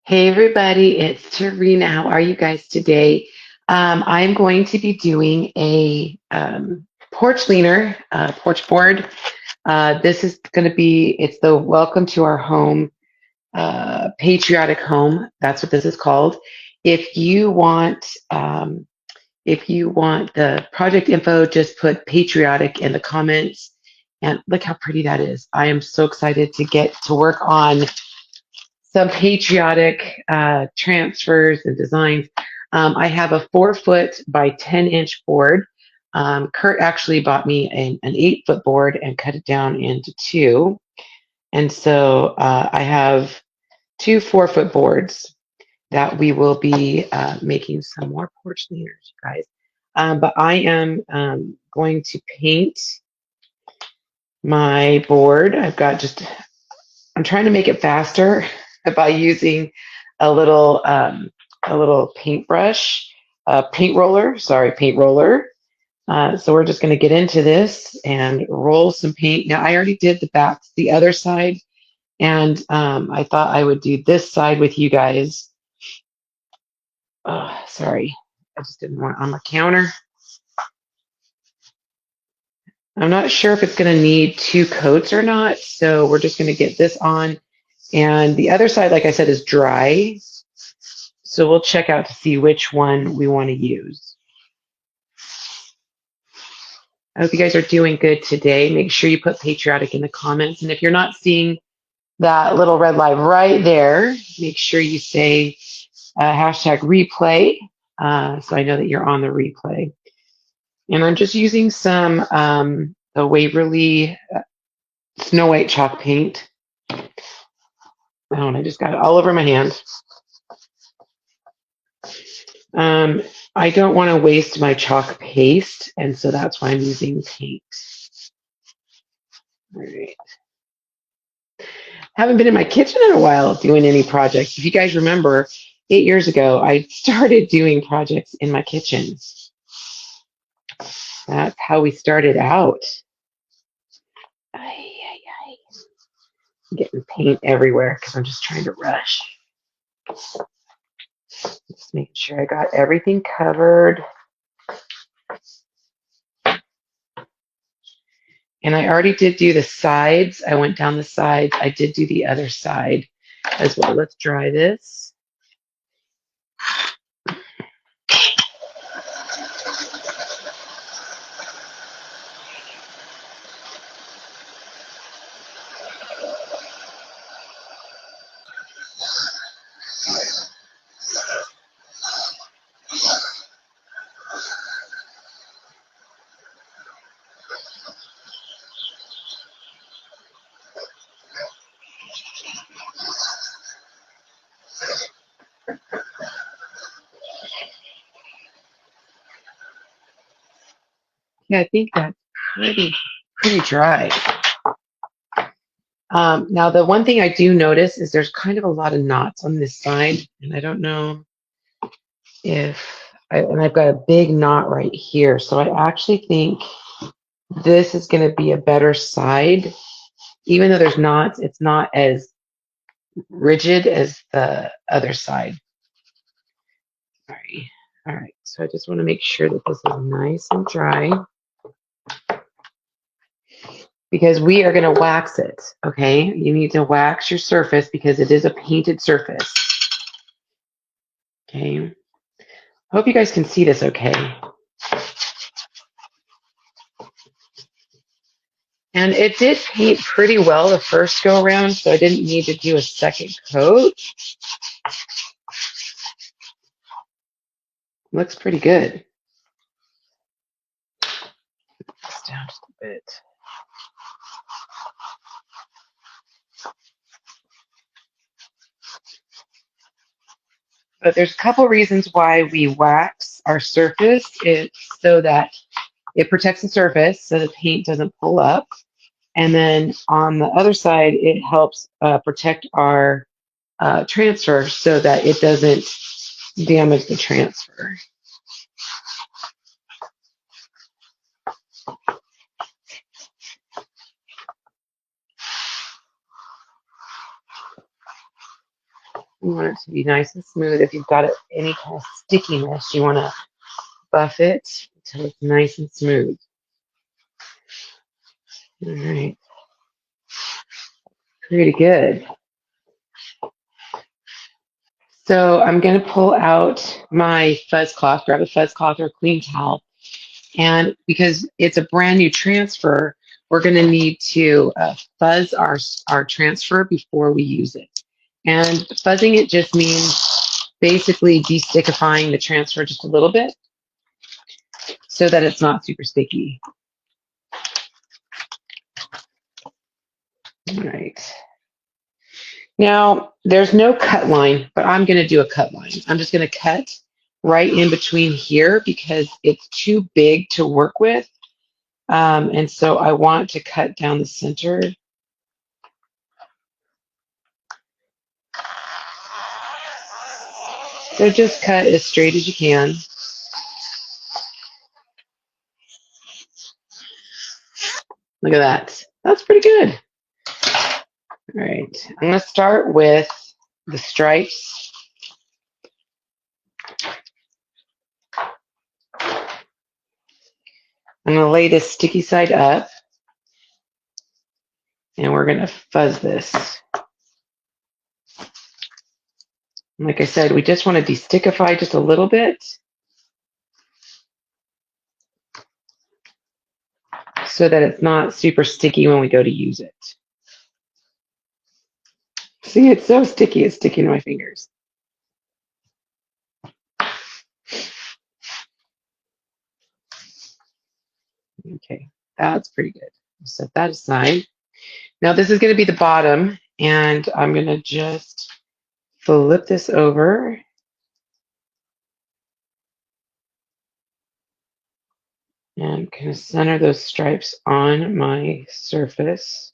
Hey everybody, it's Tarina. How are you guys today? I'm going to be doing a porch leaner, porch board. This is going to be, it's the Welcome to Our Home, Patriotic Home. That's what this is called. If you want, if you want the project info, just put Patriotic in the comments. And look how pretty that is. I am so excited to get to work on some patriotic transfers and designs. I have a 4 foot by 10 inch board. Kurt actually bought me an 8 foot board and cut it down into two. And so I have two 4 foot boards that we will be making some more porch leaders, you guys. But I am going to paint my board. I'm trying to make it faster by using a little paintbrush, paint roller. So we're just going to get into this and roll some paint. Now I already did the other side, and I thought I would do this side with you guys. Sorry, I just didn't want it on the counter. I'm not sure if it's going to need two coats or not, so we're just going to get this on. And the other side, like I said, is dry. So we'll check out to see which one we want to use. I hope you guys are doing good today. Make sure you put patriotic in the comments. And if you're not seeing that little red light right there, make sure you say hashtag replay. So I know that you're on the replay. And I'm just using some the Waverly Snow White chalk paint. Oh, and I just got it all over my hand. I don't want to waste my chalk paste, and so that's why I'm using paint. All right. Haven't been in my kitchen in a while doing any projects. If you guys remember, 8 years ago, I started doing projects in my kitchen. That's how we started out. I'm getting paint everywhere because I'm just trying to rush. Just making sure I got everything covered. And I already did do the sides. I went down the sides. I did do the other side as well. Let's dry this. Yeah, I think that's pretty dry. Now, the one thing I do notice is there's kind of a lot of knots on this side, and I don't know and I've got a big knot right here. So I actually think this is going to be a better side. Even though there's knots, it's not as rigid as the other side. All right. All right. So I just want to make sure that this is nice and dry, because we are going to wax it. Okay. You need to wax your surface because it is a painted surface. Okay. Hope you guys can see this okay. And it did paint pretty well the first go around, so I didn't need to do a second coat. Looks pretty good. This down just a bit. But there's a couple reasons why we wax our surface. It's so that it protects the surface so the paint doesn't pull up. And then on the other side, it helps protect our transfer so that it doesn't damage the transfer. You want it to be nice and smooth. If you've got any kind of stickiness, you want to buff it until it's nice and smooth. All right, pretty good. So I'm going to pull out my fuzz cloth, grab a fuzz cloth or a clean towel. And because it's a brand new transfer, we're going to need to fuzz our transfer before we use it. And fuzzing it just means basically de-stickifying the transfer just a little bit so that it's not super sticky. All right. Now, there's no cut line, but I'm going to do a cut line. I'm just going to cut right in between here because it's too big to work with. And so I want to cut down the center. So just cut as straight as you can. Look at that. That's pretty good. All right. I'm going to start with the stripes. I'm going to lay this sticky side up. And we're going to fuzz this. Like I said, we just want to de-stickify just a little bit so that it's not super sticky when we go to use it. See, it's so sticky, it's sticking to my fingers. Okay, that's pretty good. Set that aside. Now this is going to be the bottom, and I'm going to just flip this over. And kind of center those stripes on my surface.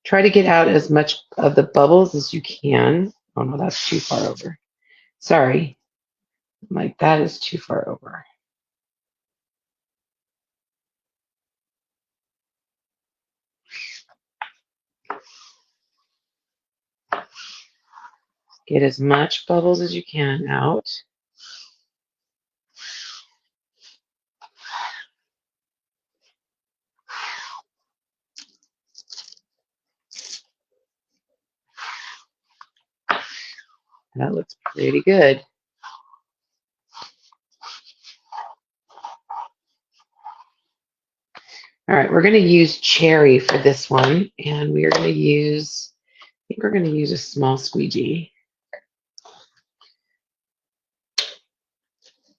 Try to get out as much of the bubbles as you can. Oh no, that's too far over. Sorry. Like that is too far over. Get as much bubbles as you can out. That looks pretty good. All right, we're going to use cherry for this one, and we are going to use, I think we're going to use a small squeegee.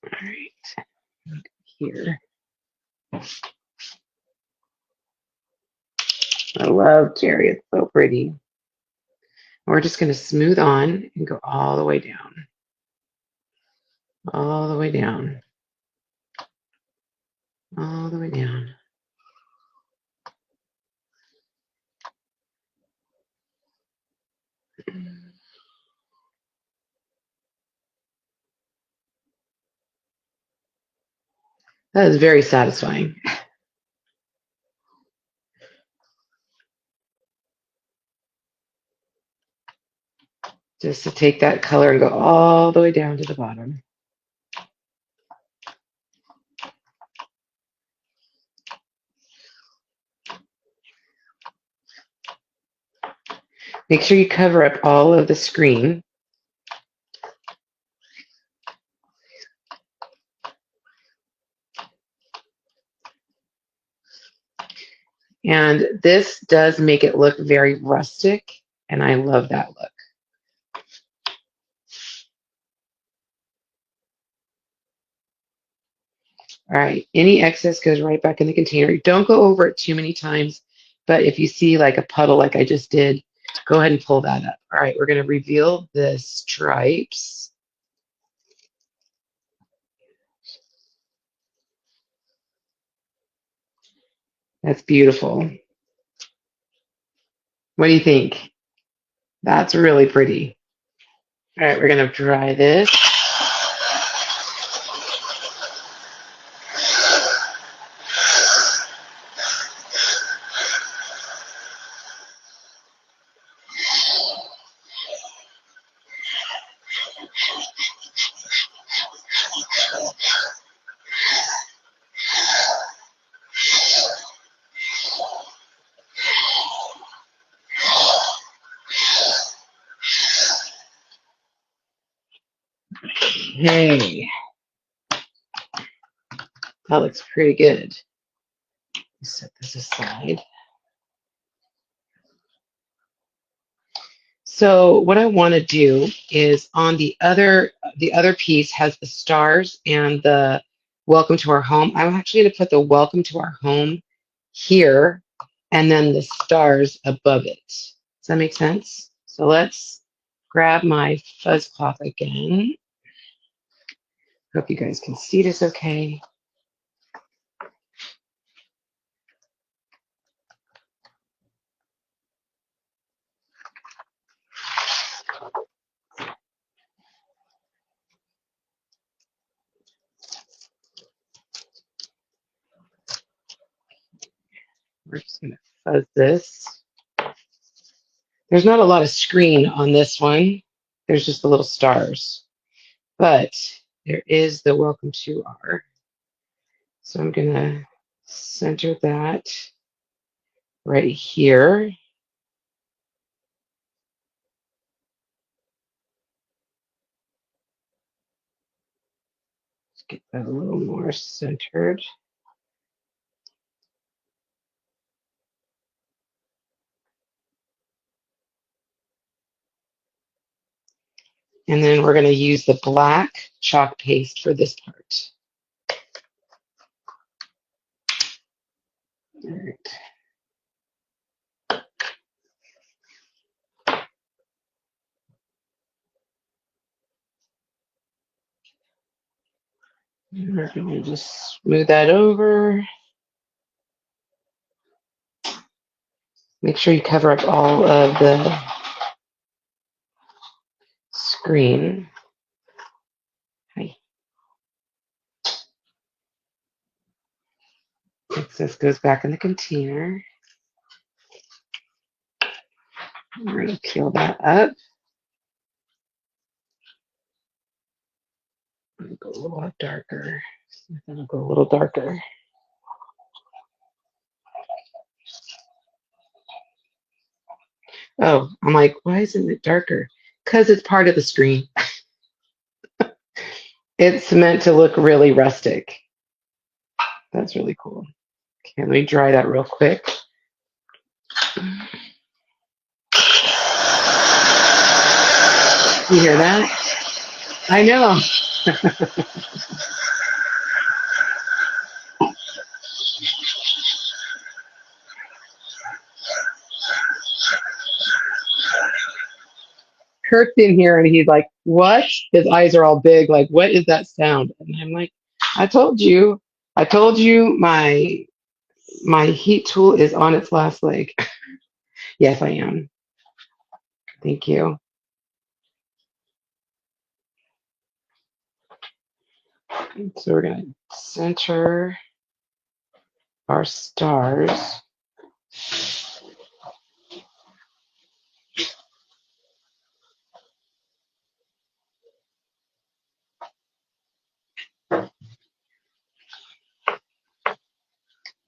All right, here. I love cherry, it's so pretty. We're just going to smooth on and go all the way down. All the way down. All the way down. That is very satisfying. Just to take that color and go all the way down to the bottom. Make sure you cover up all of the screen. And this does make it look very rustic, and I love that look. All right, any excess goes right back in the container. Don't go over it too many times, but if you see like a puddle like I just did, go ahead and pull that up. All right, we're going to reveal the stripes. That's beautiful. What do you think? That's really pretty. All right, we're gonna dry this. Hey, that looks pretty good. Set this aside. So what I want to do is on the other piece has the stars and the welcome to our home. I'm actually going to put the welcome to our home here and then the stars above it. Does that make sense? So let's grab my fuzz cloth again. Hope you guys can see this okay. We're just going to fuzz this. There's not a lot of screen on this one. There's just the little stars. But there is the welcome to our. So I'm going to center that right here. Let's get that a little more centered. And then we're going to use the black chalk paste for this part. All right. And we're going to just smooth that over. Make sure you cover up all of the screen. Hi. Excess goes back in the container. We're going to peel that up. I'm going to go a little darker. I'm going to go a little darker. Oh, I'm like, why isn't it darker? Because it's part of the screen. It's meant to look really rustic. That's really cool. Okay, let me dry that real quick. You hear that? I know. Kurt's in here and he's like, what? His eyes are all big, like, what is that sound? And I'm like, I told you my heat tool is on its last leg. Yes, I am. Thank you. So we're gonna center our stars.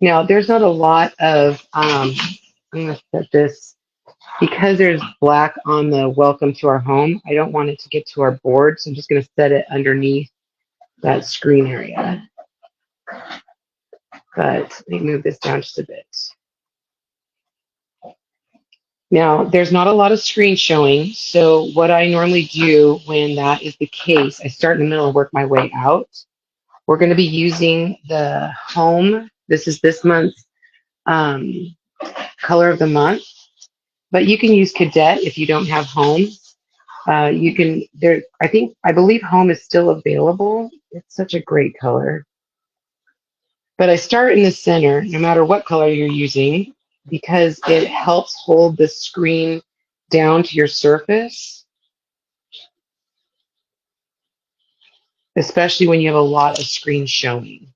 Now, there's not a lot of, I'm going to set this, because there's black on the welcome to our home, I don't want it to get to our board, so I'm just going to set it underneath that screen area. But let me move this down just a bit. Now, there's not a lot of screen showing, so what I normally do when that is the case, I start in the middle and work my way out. We're going to be using the home. This is this month's color of the month, but you can use cadet if you don't have home. You can there. I believe home is still available. It's such a great color. But I start in the center, no matter what color you're using. because it helps hold the screen down to your surface, especially when you have a lot of screen showing.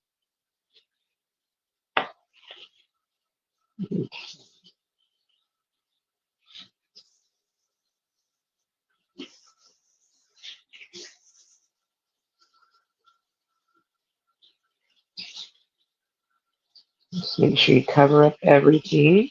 Just make sure you cover up everything.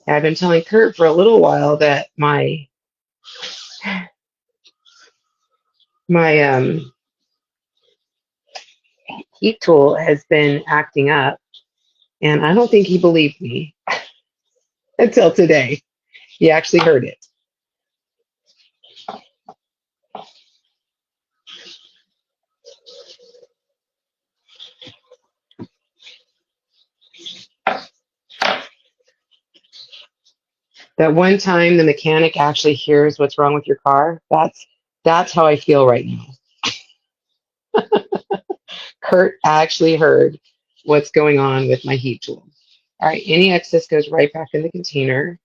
I've been telling Kurt for a little while that my heat tool has been acting up, and I don't think he believed me until today. He actually heard it. That one time the mechanic actually hears what's wrong with your car. That's how I feel right now. Kurt actually heard what's going on with my heat tool. All right, any excess goes right back in the container.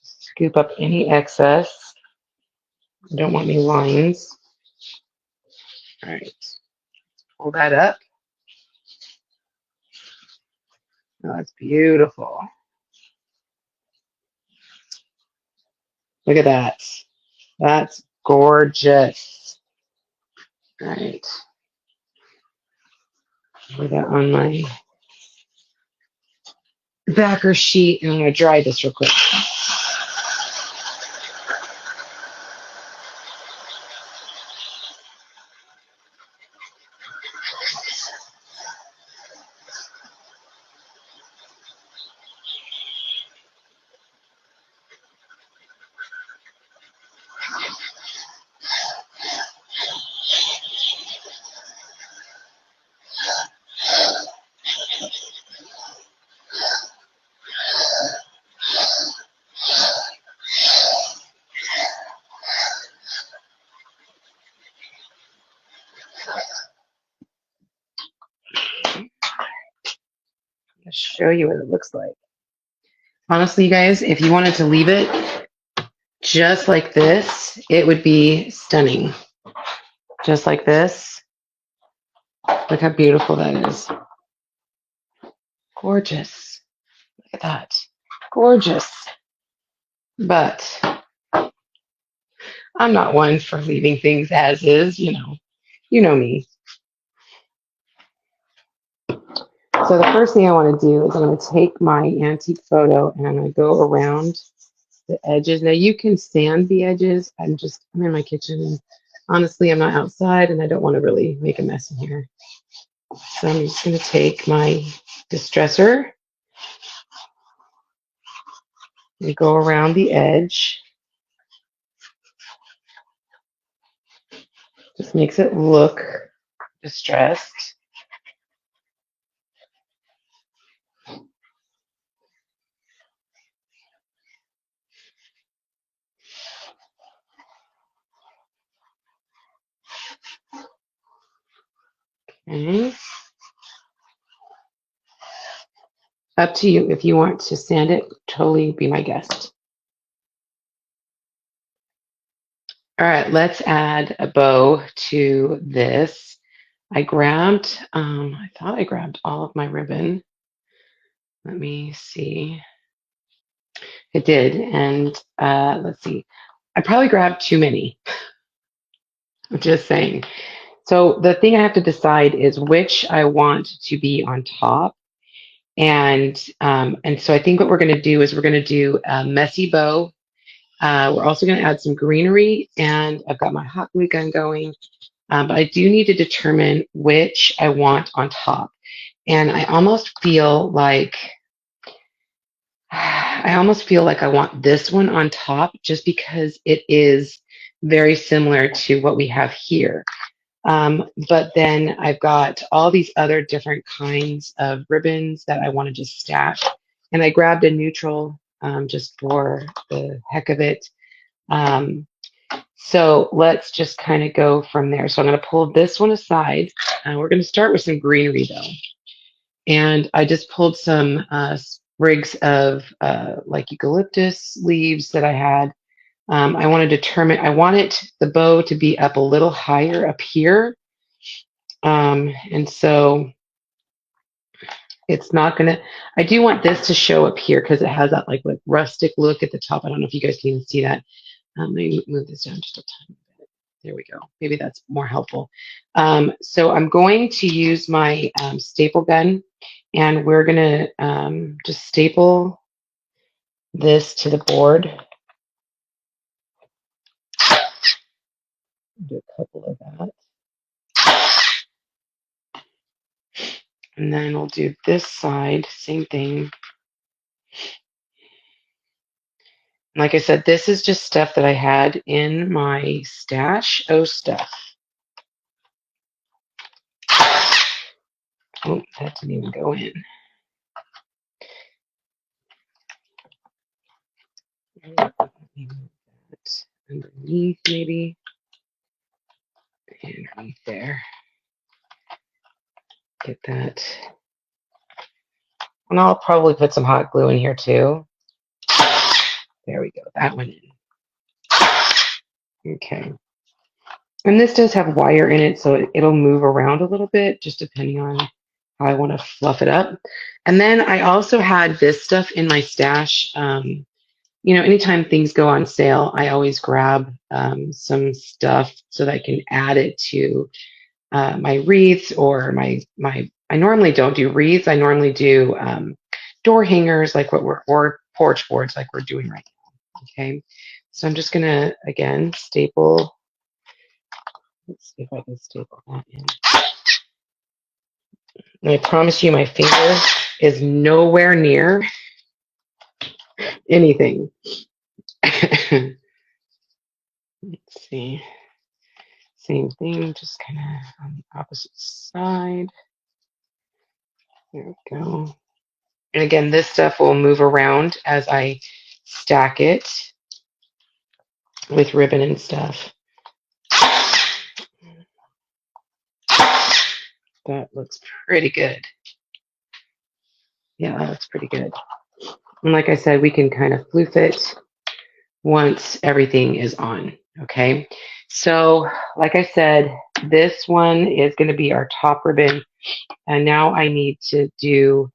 Scoop up any excess. I don't want any lines. All right, pull that up. Oh, that's beautiful. Look at that. That's gorgeous. All right. Put that on my backer sheet, and I'm going to dry this real quick. I'll show you what it looks like. Honestly, you guys, if you wanted to leave it just like this, it would be stunning. Just like this. Look how beautiful that is. Gorgeous. Look at that. Gorgeous. But I'm not one for leaving things as is, you know. You know me. So the first thing I want to do is I'm going to take my antique photo and I'm going to go around the edges. Now you can sand the edges. I'm in my kitchen, and honestly, I'm not outside and I don't want to really make a mess in here. So I'm just going to take my distressor and go around the edge. Just makes it look distressed. Okay. Up to you. If you want to sand it, totally be my guest. All right, let's add a bow to this. I thought I grabbed all of my ribbon. Let me see. It did. And let's see. I probably grabbed too many. I'm just saying. So the thing I have to decide is which I want to be on top. And so I think what we're going to do is we're going to do a messy bow. We're also going to add some greenery, and I've got my hot glue gun going. But I do need to determine which I want on top. And I almost feel like I want this one on top just because it is very similar to what we have here. But then I've got all these other different kinds of ribbons that I want to just stash. And I grabbed a neutral just for the heck of it. Um, so let's just kind of go from there. So I'm going to pull this one aside. We're going to start with some greenery though. And I just pulled some sprigs of like eucalyptus leaves that I had. I want to determine, I want the bow to be up a little higher up here. And so it's not going to, I do want this to show up here because it has that like rustic look at the top. I don't know if you guys can even see that. Let me move this down just a tiny bit. There we go. Maybe that's more helpful. So I'm going to use my staple gun and we're going to just staple this to the board. Do a couple of that. And then we'll do this side, same thing. Like I said, this is just stuff that I had in my stash. Oh, stuff. Oh, that didn't even go in. Underneath, maybe. Underneath there. Get that. And I'll probably put some hot glue in here too. There we go. That went in. Okay. And this does have wire in it, so it'll move around a little bit, just depending on how I want to fluff it up. And then I also had this stuff in my stash. Anytime things go on sale, I always grab some stuff so that I can add it to my wreaths or I normally don't do wreaths. I normally do door hangers or porch boards like we're doing right now. Okay. So I'm just going to, again, staple. Let's see if I can staple that in. And I promise you my finger is nowhere near anything. Let's see. Same thing, just kind of on the opposite side. There we go. And again, this stuff will move around as I stack it with ribbon and stuff. That looks pretty good. Yeah, that looks pretty good. And like I said, we can kind of floof it once everything is on. Okay. So, like I said, this one is going to be our top ribbon. And now I need to do,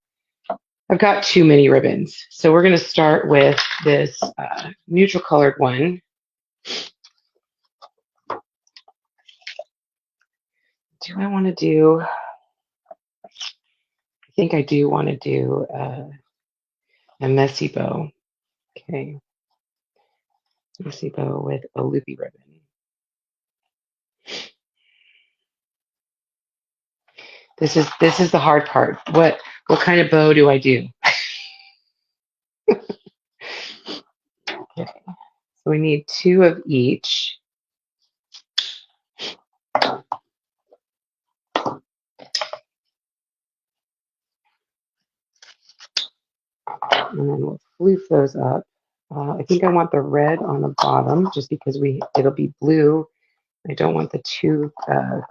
I've got too many ribbons. So we're going to start with this neutral colored one. Do I want to do, I think I do want to do a messy bow. Okay. Messy bow with a loopy ribbon. This is the hard part. What kind of bow do I do? Okay. So we need 2 of each. And then we'll floof those up. I think I want the red on the bottom just because it'll be blue. I don't want the two I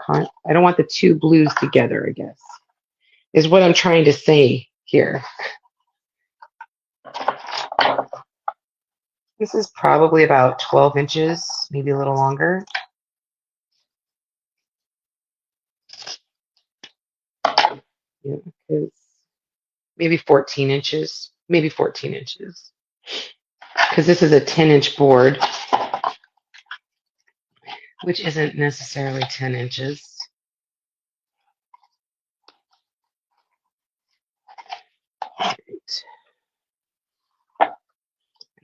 don't want the two blues together, I guess. Is what I'm trying to say here. This is probably about 12 inches, maybe a little longer. Yeah, because maybe 14 inches, maybe 14 inches. Because this is a 10-inch board, which isn't necessarily 10 inches. Right. And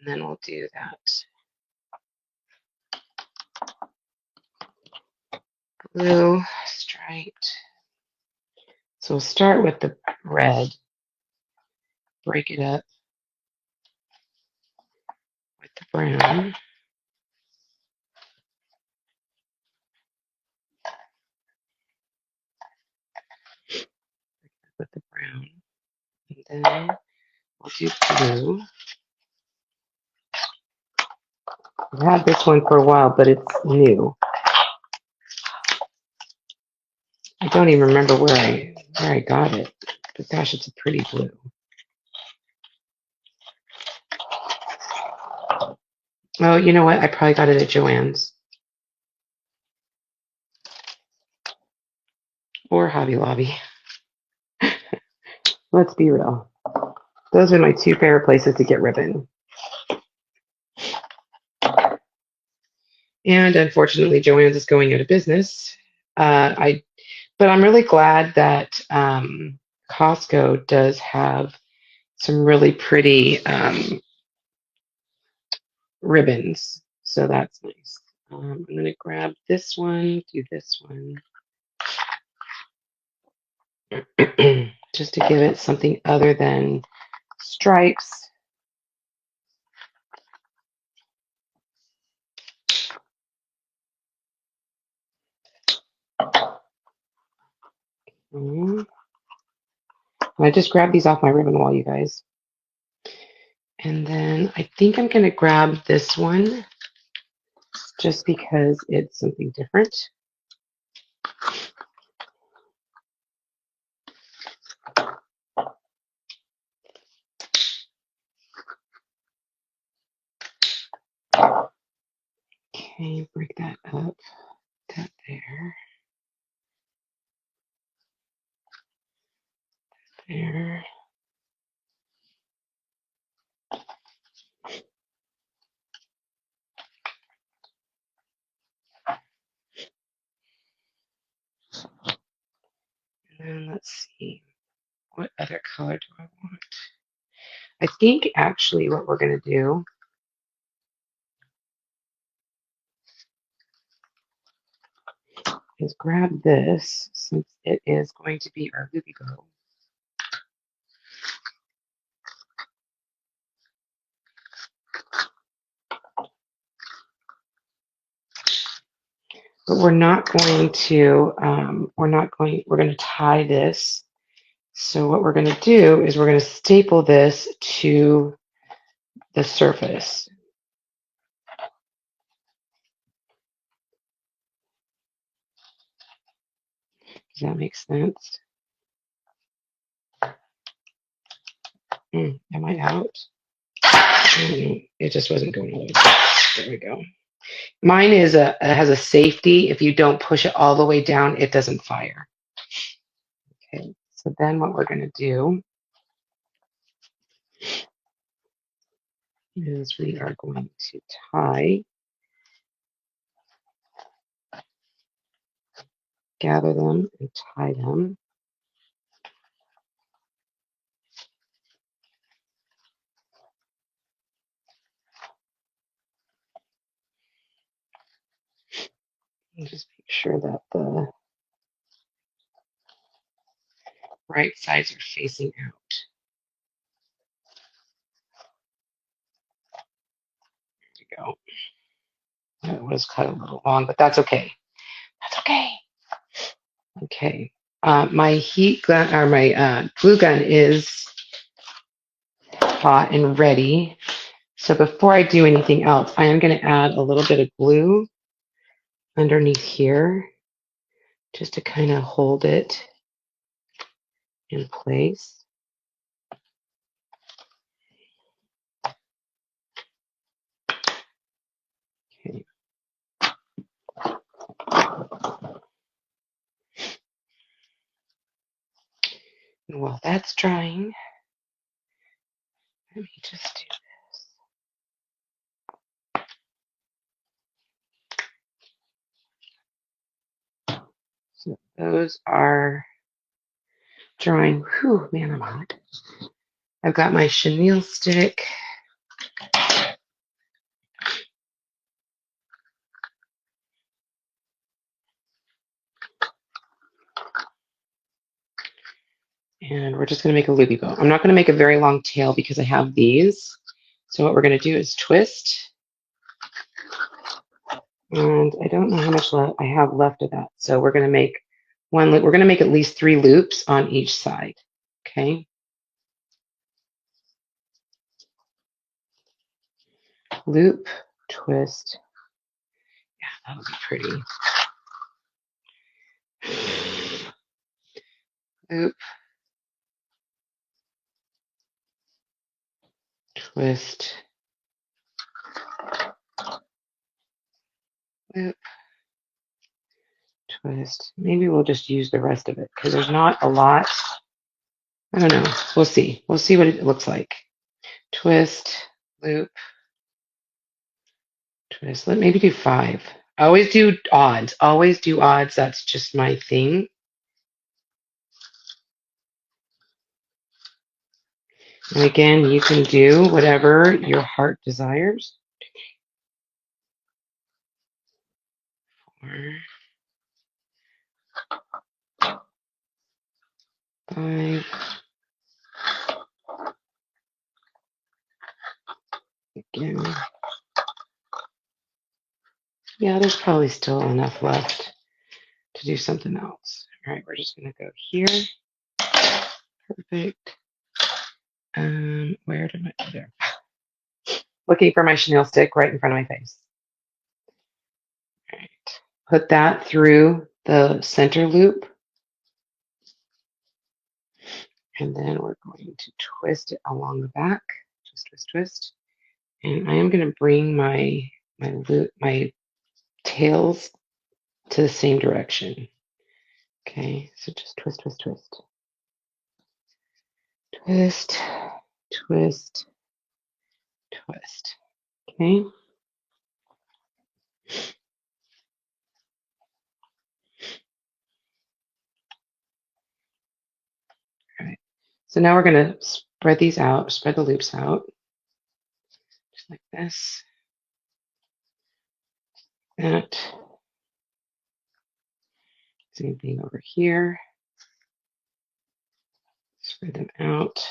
then we'll do that blue striped. So we'll start with the red, break it up with the brown. brown. And then I'll do blue. I've had this one for a while, but it's new. I don't even remember where I got it. But gosh, it's a pretty blue. Oh, you know what? I probably got it at Joann's or Hobby Lobby. Let's be real. Those are my two favorite places to get ribbon. And unfortunately, Joann's is going out of business. But I'm really glad that Costco does have some really pretty ribbons. So that's nice. I'm going to grab this one, do this one, just to give it something other than stripes. I just grabbed these off my ribbon wall, you guys. And then I think I'm going to grab this one just because it's something different. Okay, break that up. That there. There. And then let's see. What other color do I want? I think actually what we're going to do is grab this since it is going to be our loopy bow. But we're not going to, we're going to tie this. So what we're going to do is we're going to staple this to the surface. Does that make sense? Am I out? It just wasn't going all the way. There we go. Mine has a safety. If you don't push it all the way down, it doesn't fire. Okay, so then what we're going to do is we are going to tie, gather them and tie them. And just make sure that the right sides are facing out. There we go. That was cut a little long, but that's okay. That's okay. Okay. My heat gun or my glue gun is hot and ready. So before I do anything else, I am going to add a little bit of glue underneath here just to kind of hold it in place. Okay. And while that's drying, let me just do this. So those are drying. Whew, man, I'm hot. I've got my chenille stick. And we're just going to make a loopy bow. I'm not going to make a very long tail because I have these. So what we're going to do is twist. And I don't know how much I have left of that. So we're going to make we're going to make at least 3 loops on each side. Okay. Loop, twist. Yeah, that'll be pretty. Loop, twist, loop, twist. Maybe we'll just use the rest of it because there's not a lot. I don't know. We'll see. We'll see what it looks like. Twist, loop, twist. Let maybe do 5. I always do odds. Always do odds. That's just my thing. And again, you can do whatever your heart desires. 4, 5. Again. Yeah, there's probably still enough left to do something else. All right, we're just going to go here. Perfect. Where did my, there. Looking for my chenille stick right in front of my face. All right. Put that through the center loop. And then we're going to twist it along the back. Twist, twist, twist. And I am going to bring my tails to the same direction. Okay, so just twist, twist, twist. Twist, twist, twist. Okay. All right. So now we're going to spread these out, spread the loops out, just like this. That. Same thing over here. Spread them out.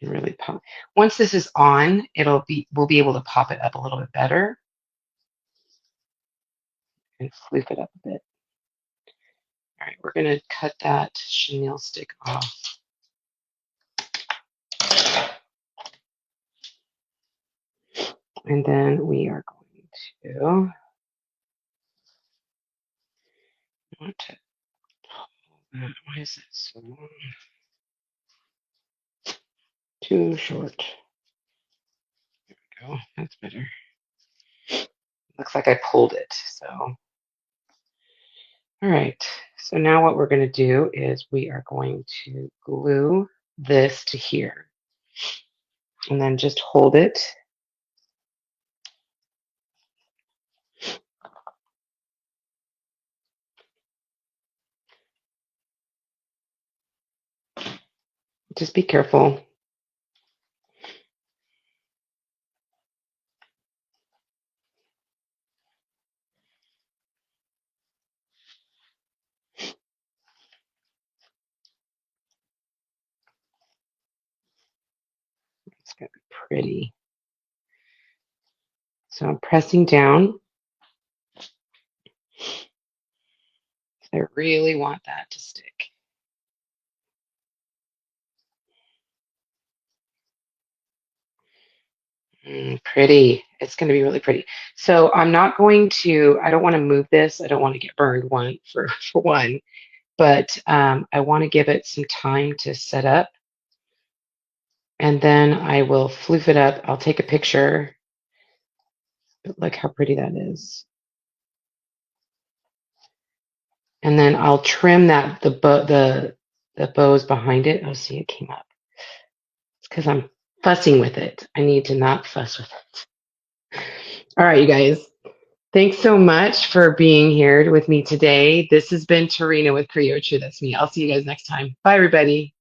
And really pop. Once this is on, we'll be able to pop it up a little bit better and floof it up a bit. All right, we're going to cut that chenille stick off. And then we are going to want to pull that. Why is it so long? Too short. There we go. That's better. Looks like I pulled it. So, all right. So now what we're going to do is we are going to glue this to here. And then just hold it. Just be careful. It's going to be pretty. So I'm pressing down. I really want that to stick. Pretty. It's going to be really pretty. So I'm not going to, I don't want to move this. I don't want to get burned for one, but I want to give it some time to set up. And then I will floof it up. I'll take a picture. Look how pretty that is. And then I'll trim that the bows behind it. Oh, see, it came up. It's because I'm fussing with it. I need to not fuss with it. All right, you guys. Thanks so much for being here with me today. This has been Tarina with Criochu. That's me. I'll see you guys next time. Bye, everybody.